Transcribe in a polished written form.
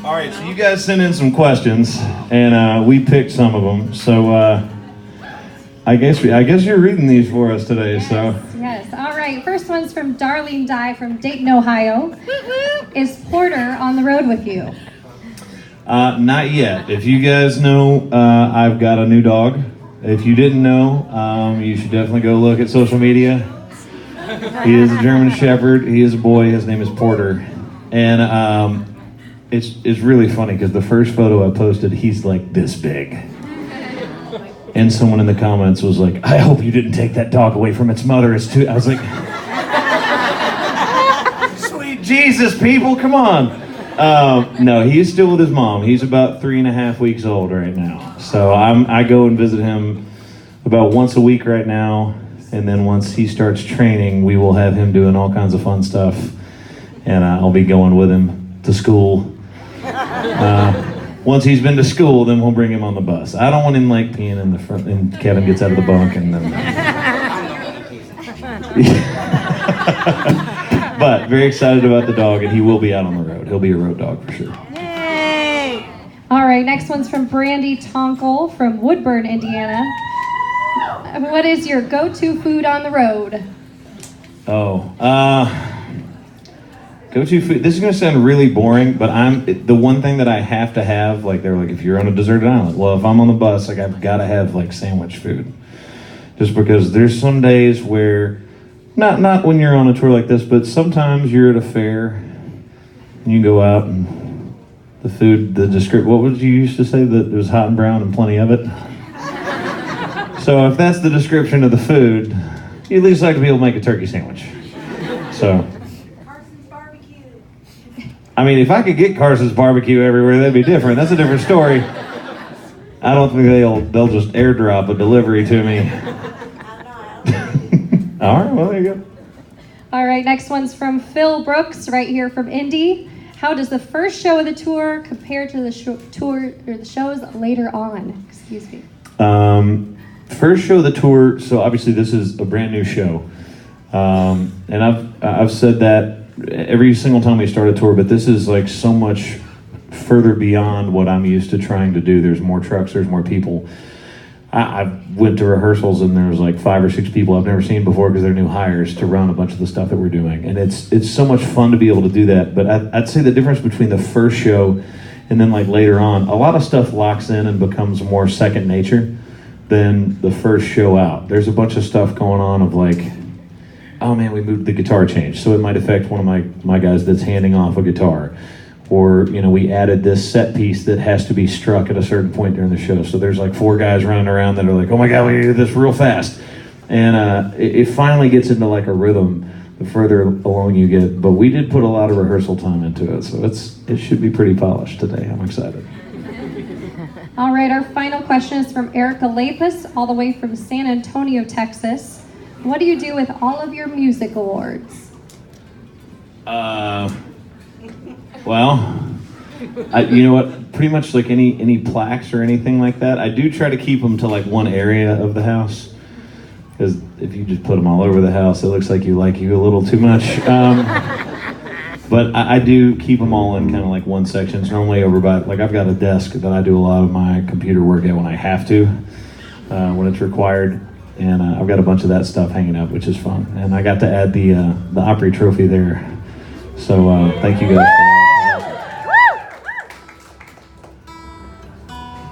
All right, so you guys sent in some questions, and we picked some of them. So I guess you're reading these for us today. Yes, so yes. All right. First one's from Darlene Dye from Dayton, Ohio. Is Porter on the road with you? Not yet. If you guys know, I've got a new dog. If you didn't know, you should definitely go look at social media. He is a German Shepherd. He is a boy. His name is Porter, and it's really funny because the first photo I posted, he's like this big. And someone in the comments was like, I hope you didn't take that dog away from its mother. It's too... I was like, sweet Jesus, people, come on. No, he's still with his mom. He's about 3.5 weeks old right now. So I go and visit him about once a week right now. And then once he starts training, we will have him doing all kinds of fun stuff. And I'll be going with him to school. Once he's been to school, then we'll bring him on the bus. I don't want him like peeing in the front, and Kevin gets out of the bunk, and then. But very excited about the dog, and he will be out on the road. He'll be a road dog for sure. Yay! All right, next one's from Brandy Tonkel from Woodburn, Indiana. What is your go-to food on the road? Go-to food. This is going to sound really boring, but the one thing that I have to have, like they're like, if you're on a deserted island, well, if I'm on the bus, like I've got to have like sandwich food. Just because there's some days where, not when you're on a tour like this, but sometimes you're at a fair, and you go out and the food, what would you used to say, that it was hot and brown and plenty of it? So if that's the description of the food, you at least like to be able to make a turkey sandwich. So. I mean, if I could get Carson's barbecue everywhere, that'd be different. That's a different story. I don't think they'll just airdrop a delivery to me. All right, well, there you go. All right, next one's from Phil Brooks, right here from Indy. How does the first show of the tour compare to the tour or the shows later on? Excuse me. First show of the tour. So obviously this is a brand new show, and I've said that every single time we start a tour, but this is like so much further beyond what I'm used to trying to do. There's more trucks, there's more people. I went to rehearsals and there was like 5 or 6 people I've never seen before because they're new hires to run a bunch of the stuff that we're doing. And it's so much fun to be able to do that. But I'd say the difference between the first show and then like later on, a lot of stuff locks in and becomes more second nature than the first show out. There's a bunch of stuff going on of like, oh man, we moved the guitar change, so it might affect one of my guys that's handing off a guitar. Or, we added this set piece that has to be struck at a certain point during the show. So there's like 4 guys running around that are like, oh my God, we do this real fast. And it finally gets into like a rhythm the further along you get. But we did put a lot of rehearsal time into it, so it should be pretty polished today. I'm excited. All right, our final question is from Erica Lapis, all the way from San Antonio, Texas. What do you do with all of your music awards? Well, you know what? Pretty much like any plaques or anything like that, I do try to keep them to like one area of the house. Because if you just put them all over the house, it looks like you a little too much. But I do keep them all in kind of like one section. It's normally over by, like I've got a desk that I do a lot of my computer work at when I have to, when it's required. And I've got a bunch of that stuff hanging up, which is fun. And I got to add the Opry trophy there. So thank you guys for that.